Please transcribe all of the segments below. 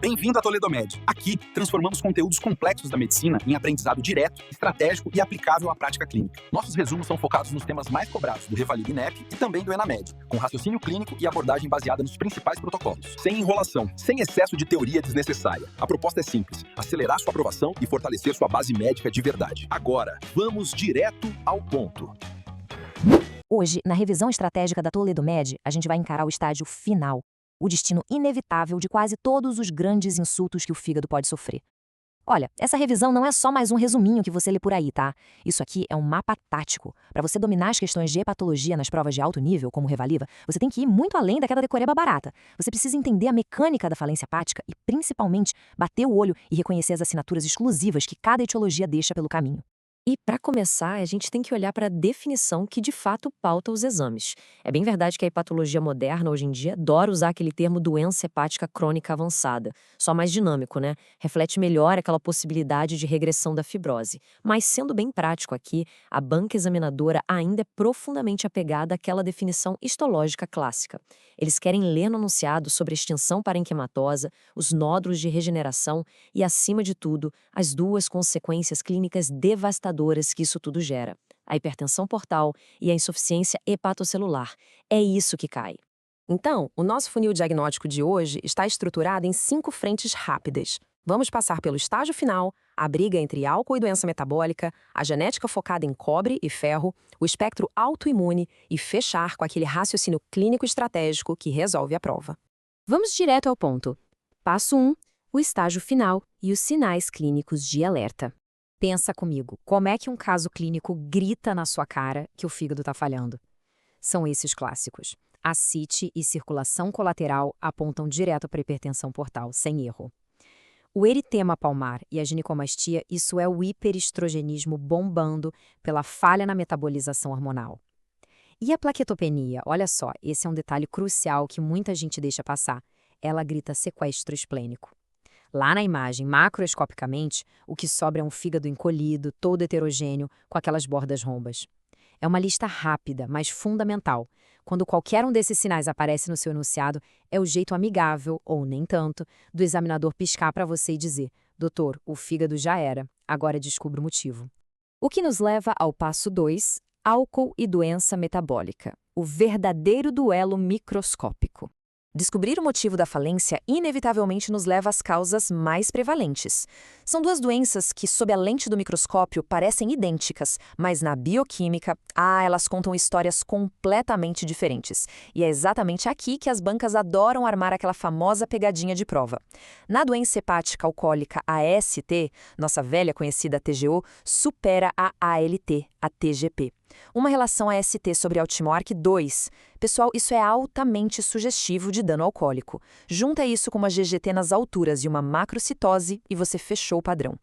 Bem-vindo à Toledomed. Aqui, transformamos conteúdos complexos da medicina em aprendizado direto, estratégico e aplicável à prática clínica. Nossos resumos são focados nos temas mais cobrados do Revalida INEP e também do ENAMED, com raciocínio clínico e abordagem baseada nos principais protocolos. Sem enrolação, sem excesso de teoria desnecessária. A proposta é simples: acelerar sua aprovação e fortalecer sua base médica de verdade. Agora, vamos direto ao ponto. Hoje, na revisão estratégica da Toledomed, a gente vai encarar o estágio final, o destino inevitável de quase todos os grandes insultos que o fígado pode sofrer. Olha, essa revisão não é só mais um resuminho que você lê por aí, tá? Isso aqui é um mapa tático. Para você dominar as questões de hepatologia nas provas de alto nível, como o Revaliva, você tem que ir muito além daquela decoreba barata. Você precisa entender a mecânica da falência hepática e, principalmente, bater o olho e reconhecer as assinaturas exclusivas que cada etiologia deixa pelo caminho. E, para começar, a gente tem que olhar para a definição que de fato pauta os exames. É bem verdade que a hepatologia moderna, hoje em dia, adora usar aquele termo doença hepática crônica avançada. Só mais dinâmico, né? Reflete melhor aquela possibilidade de regressão da fibrose. Mas, sendo bem prático aqui, a banca examinadora ainda é profundamente apegada àquela definição histológica clássica. Eles querem ler no anunciado sobre a extensão parenquimatosa, os nódulos de regeneração e, acima de tudo, as duas consequências clínicas devastadoras que isso tudo gera: a hipertensão portal e a insuficiência hepatocelular. É isso que cai. Então, o nosso funil diagnóstico de hoje está estruturado em 5 frentes rápidas. Vamos passar pelo estágio final, a briga entre álcool e doença metabólica, a genética focada em cobre e ferro, o espectro autoimune e fechar com aquele raciocínio clínico estratégico que resolve a prova. Vamos direto ao ponto. Passo 1, o estágio final e os sinais clínicos de alerta. Pensa comigo, como é que um caso clínico grita na sua cara que o fígado está falhando? São esses clássicos. Ascite e circulação colateral apontam direto para a hipertensão portal, sem erro. O eritema palmar e a ginecomastia, isso é o hiperestrogenismo bombando pela falha na metabolização hormonal. E a plaquetopenia, olha só, esse é um detalhe crucial que muita gente deixa passar. Ela grita sequestro esplênico. Lá na imagem, macroscopicamente, o que sobra é um fígado encolhido, todo heterogêneo, com aquelas bordas rombas. É uma lista rápida, mas fundamental. Quando qualquer um desses sinais aparece no seu enunciado, é o jeito amigável, ou nem tanto, do examinador piscar para você e dizer: doutor, o fígado já era, agora descubra o motivo. O que nos leva ao passo 2, álcool e doença metabólica, o verdadeiro duelo microscópico. Descobrir o motivo da falência inevitavelmente nos leva às causas mais prevalentes. São duas doenças que, sob a lente do microscópio, parecem idênticas, mas na bioquímica, elas contam histórias completamente diferentes. E é exatamente aqui que as bancas adoram armar aquela famosa pegadinha de prova. Na doença hepática alcoólica AST, nossa velha conhecida TGO supera a ALT, a TGP. Uma relação AST sobre Altmark 2. Pessoal, isso é altamente sugestivo de dano alcoólico. Junta isso com uma GGT nas alturas e uma macrocitose e você fechou o padrão.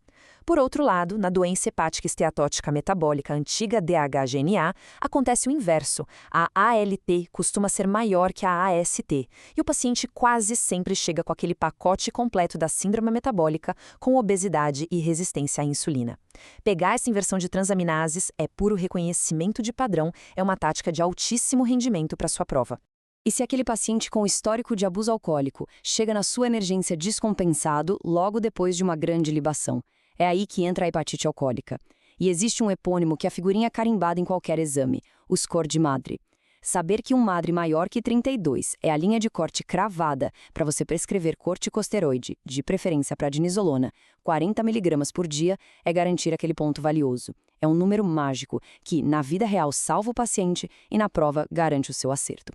Por outro lado, na doença hepática esteatótica metabólica antiga DHGNA, acontece o inverso. A ALT costuma ser maior que a AST, e o paciente quase sempre chega com aquele pacote completo da síndrome metabólica com obesidade e resistência à insulina. Pegar essa inversão de transaminases é puro reconhecimento de padrão, é uma tática de altíssimo rendimento para sua prova. E se aquele paciente com histórico de abuso alcoólico chega na sua emergência descompensado logo depois de uma grande libação? É aí que entra a hepatite alcoólica. E existe um epônimo que é a figurinha carimbada em qualquer exame, o score de Madre. Saber que um Madre maior que 32 é a linha de corte cravada para você prescrever corticosteroide, de preferência prednisolona, 40 mg por dia, é garantir aquele ponto valioso. É um número mágico que, na vida real, salva o paciente e, na prova, garante o seu acerto.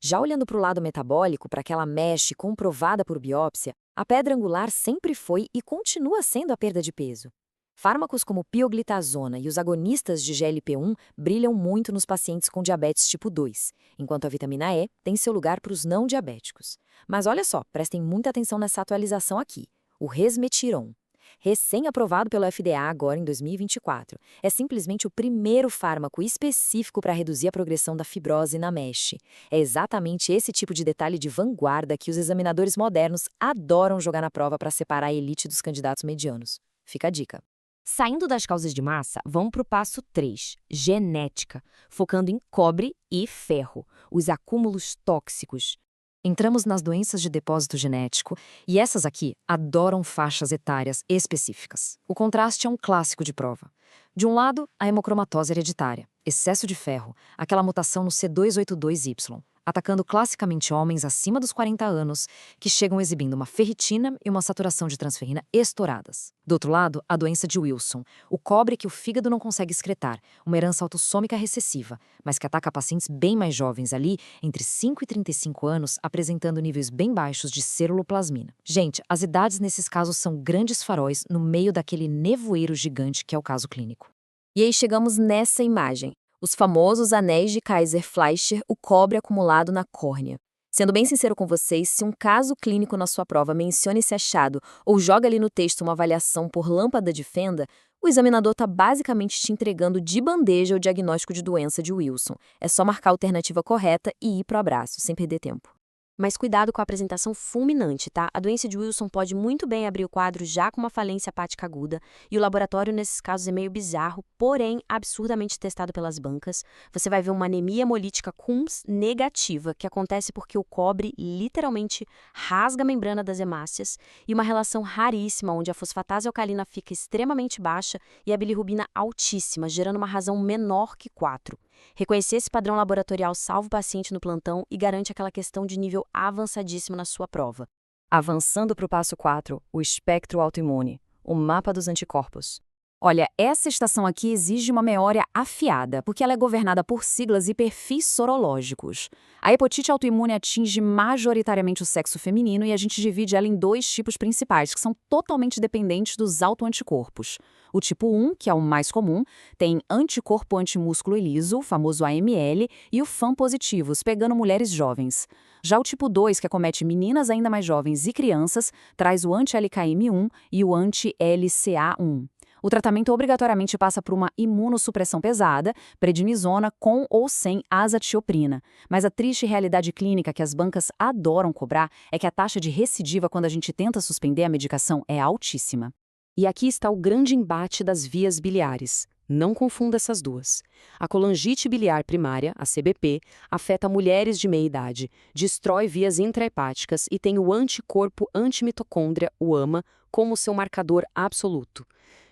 Já olhando para o lado metabólico, para aquela MASH comprovada por biópsia, a pedra angular sempre foi e continua sendo a perda de peso. Fármacos como pioglitazona e os agonistas de GLP-1 brilham muito nos pacientes com diabetes tipo 2, enquanto a vitamina E tem seu lugar para os não diabéticos. Mas olha só, prestem muita atenção nessa atualização aqui, o resmetirom. Recém-aprovado pelo FDA agora em 2024, é simplesmente o primeiro fármaco específico para reduzir a progressão da fibrose na MASH. É exatamente esse tipo de detalhe de vanguarda que os examinadores modernos adoram jogar na prova para separar a elite dos candidatos medianos. Fica a dica. Saindo das causas de massa, vamos para o passo 3, genética, focando em cobre e ferro, os acúmulos tóxicos. Entramos nas doenças de depósito genético e essas aqui adoram faixas etárias específicas. O contraste é um clássico de prova. De um lado, a hemocromatose hereditária, excesso de ferro, aquela mutação no C282Y, atacando classicamente homens acima dos 40 anos que chegam exibindo uma ferritina e uma saturação de transferrina estouradas. Do outro lado, a doença de Wilson, o cobre que o fígado não consegue excretar, uma herança autossômica recessiva, mas que ataca pacientes bem mais jovens ali, entre 5 e 35 anos, apresentando níveis bem baixos de ceruloplasmina. Gente, as idades nesses casos são grandes faróis no meio daquele nevoeiro gigante que é o caso clínico. E aí chegamos nessa imagem. Os famosos anéis de Kaiser-Fleischer, o cobre acumulado na córnea. Sendo bem sincero com vocês, se um caso clínico na sua prova menciona esse achado ou joga ali no texto uma avaliação por lâmpada de fenda, o examinador está basicamente te entregando de bandeja o diagnóstico de doença de Wilson. É só marcar a alternativa correta e ir pro abraço, sem perder tempo. Mas cuidado com a apresentação fulminante, tá? A doença de Wilson pode muito bem abrir o quadro já com uma falência hepática aguda, e o laboratório nesses casos é meio bizarro, porém absurdamente testado pelas bancas. Você vai ver uma anemia hemolítica Coombs negativa, que acontece porque o cobre literalmente rasga a membrana das hemácias, e uma relação raríssima onde a fosfatase alcalina fica extremamente baixa e a bilirrubina altíssima, gerando uma razão menor que 4. Reconhecer esse padrão laboratorial salva o paciente no plantão e garante aquela questão de nível avançadíssimo na sua prova. Avançando para o passo 4, o espectro autoimune, o mapa dos anticorpos. Olha, essa estação aqui exige uma memória afiada, porque ela é governada por siglas e perfis sorológicos. A hepatite autoimune atinge majoritariamente o sexo feminino e a gente divide ela em dois tipos principais, que são totalmente dependentes dos autoanticorpos. O tipo 1, que é o mais comum, tem anticorpo antimúsculo liso, o famoso AML, e o FAM positivos, pegando mulheres jovens. Já o tipo 2, que acomete meninas ainda mais jovens e crianças, traz o anti-LKM1 e o anti-LCA1. O tratamento obrigatoriamente passa por uma imunossupressão pesada, prednisona com ou sem azatioprina. Mas a triste realidade clínica que as bancas adoram cobrar é que a taxa de recidiva quando a gente tenta suspender a medicação é altíssima. E aqui está o grande embate das vias biliares. Não confunda essas duas. A colangite biliar primária, a CBP, afeta mulheres de meia idade, destrói vias intrahepáticas e tem o anticorpo antimitocôndria, o AMA, como seu marcador absoluto.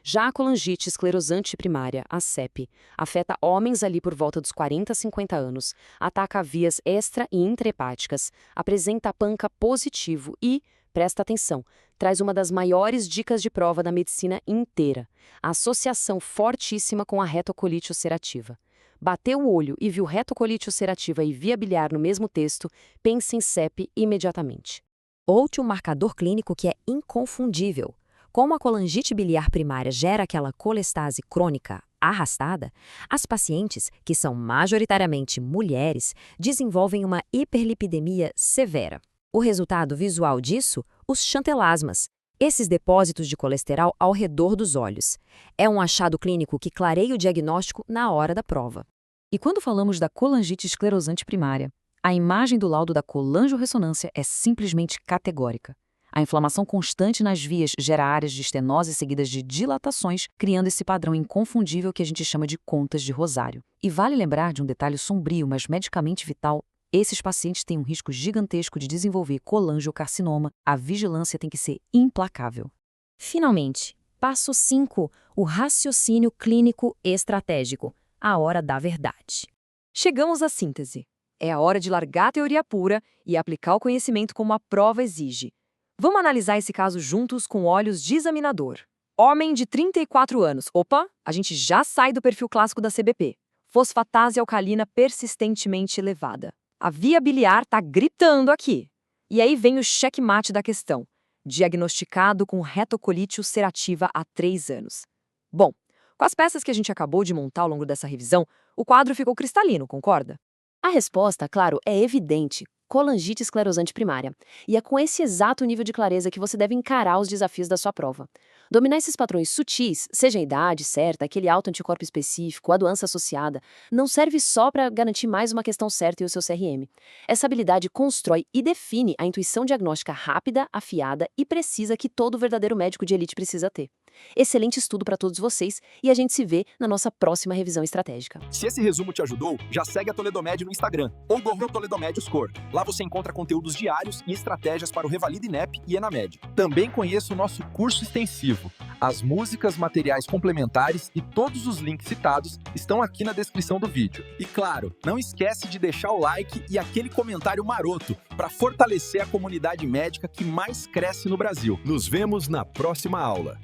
Já a colangite esclerosante primária, a CEP, afeta homens ali por volta dos 40 a 50 anos, ataca vias extra- e intrahepáticas, apresenta panca positivo e, presta atenção, traz uma das maiores dicas de prova da medicina inteira, a associação fortíssima com a retocolite ulcerativa. Bateu o olho e viu retocolite ulcerativa e via biliar no mesmo texto, pense em CEP imediatamente. Outro marcador clínico que é inconfundível. Como a colangite biliar primária gera aquela colestase crônica arrastada, as pacientes, que são majoritariamente mulheres, desenvolvem uma hiperlipidemia severa. O resultado visual disso? Os chantelasmas, esses depósitos de colesterol ao redor dos olhos. É um achado clínico que clareia o diagnóstico na hora da prova. E quando falamos da colangite esclerosante primária, a imagem do laudo da colangiorressonância é simplesmente categórica. A inflamação constante nas vias gera áreas de estenose seguidas de dilatações, criando esse padrão inconfundível que a gente chama de contas de rosário. E vale lembrar de um detalhe sombrio, mas medicamente vital: esses pacientes têm um risco gigantesco de desenvolver colangiocarcinoma. A vigilância tem que ser implacável. Finalmente, passo 5, o raciocínio clínico estratégico, a hora da verdade. Chegamos à síntese. É a hora de largar a teoria pura e aplicar o conhecimento como a prova exige. Vamos analisar esse caso juntos com olhos de examinador. Homem de 34 anos. Opa, a gente já sai do perfil clássico da CBP. Fosfatase alcalina persistentemente elevada. A via biliar tá gritando aqui. E aí vem o checkmate da questão. Diagnosticado com retocolite ulcerativa há 3 anos. Bom, com as peças que a gente acabou de montar ao longo dessa revisão, o quadro ficou cristalino, concorda? A resposta, claro, é evidente. Colangite esclerosante primária. E é com esse exato nível de clareza que você deve encarar os desafios da sua prova. Dominar esses padrões sutis, seja a idade certa, aquele autoanticorpo específico, a doença associada, não serve só para garantir mais uma questão certa e o seu CRM. Essa habilidade constrói e define a intuição diagnóstica rápida, afiada e precisa que todo verdadeiro médico de elite precisa ter. Excelente estudo para todos vocês e a gente se vê na nossa próxima revisão estratégica. Se esse resumo te ajudou, já segue a Toledomed no Instagram ou Google Toledomed Score. Lá você encontra conteúdos diários e estratégias para o Revalida INEP e Enamed. Também conheça o nosso curso extensivo. As músicas, materiais complementares e todos os links citados estão aqui na descrição do vídeo. E claro, não esquece de deixar o like e aquele comentário maroto para fortalecer a comunidade médica que mais cresce no Brasil. Nos vemos na próxima aula.